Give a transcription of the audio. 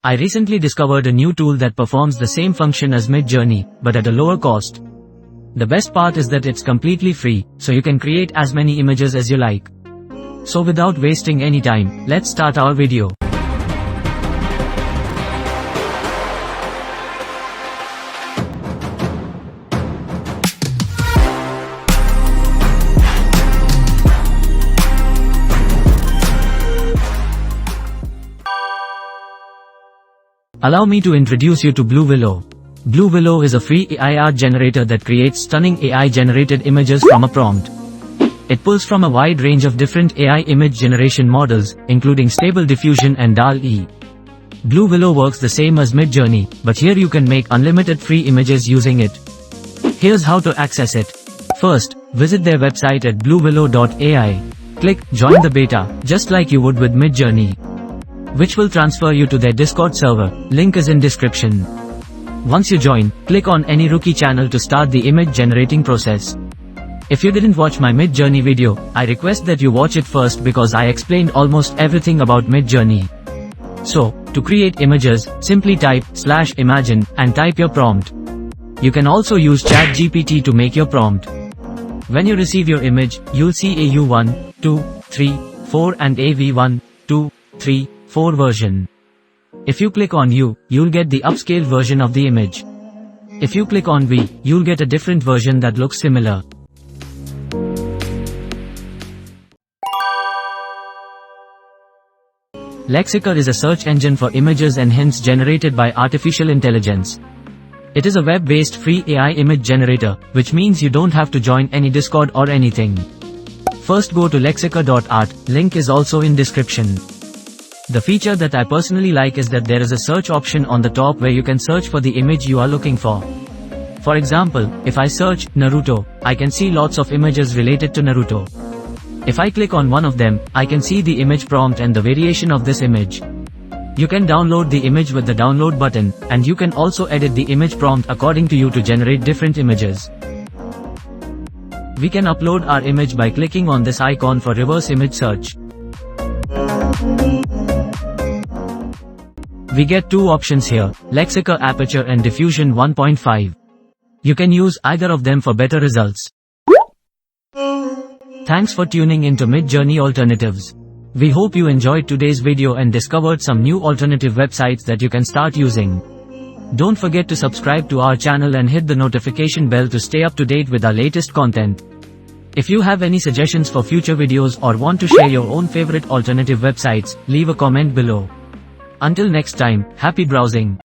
I recently discovered a new tool that performs the same function as Midjourney, but at a lower cost. The best part is that it's completely free, so you can create as many images as you like. So without wasting any time, let's start our video. Allow me to introduce you to Bluewillow. Bluewillow is a free AI art generator that creates stunning AI-generated images from a prompt. It pulls from a wide range of different AI image generation models, including Stable Diffusion and DALL-E. Bluewillow works the same as Midjourney, but here you can make unlimited free images using it. Here's how to access it. First, visit their website at bluewillow.ai. Click Join the Beta, just like you would with Midjourney, which will transfer you to their Discord server. Link is in description. Once you join, click on any rookie channel to start the image generating process. If you didn't watch my Midjourney video, I request that you watch it first because I explained almost everything about Midjourney. So, to create images, simply type /imagine and type your prompt. You can also use ChatGPT to make your prompt. When you receive your image, you'll see a U1, 2, 3, 4 and a V1, 2, 3, 4 version. If you click on U, you'll get the upscaled version of the image. If you click on V, you'll get a different version that looks similar. Lexica is a search engine for images and hints generated by artificial intelligence. It is a web-based free AI image generator, which means you don't have to join any Discord or anything. First go to lexica.art, link is also in description. The feature that I personally like is that there is a search option on the top where you can search for the image you are looking for. For example, if I search Naruto, I can see lots of images related to Naruto. If I click on one of them, I can see the image prompt and the variation of this image. You can download the image with the download button, and you can also edit the image prompt according to you to generate different images. We can upload our image by clicking on this icon for reverse image search. We get two options here, Lexica Aperture and Diffusion 1.5. You can use either of them for better results. Thanks for tuning into Midjourney Alternatives. We hope you enjoyed today's video and discovered some new alternative websites that you can start using. Don't forget to subscribe to our channel and hit the notification bell to stay up to date with our latest content. If you have any suggestions for future videos or want to share your own favorite alternative websites, leave a comment below. Until next time, happy browsing.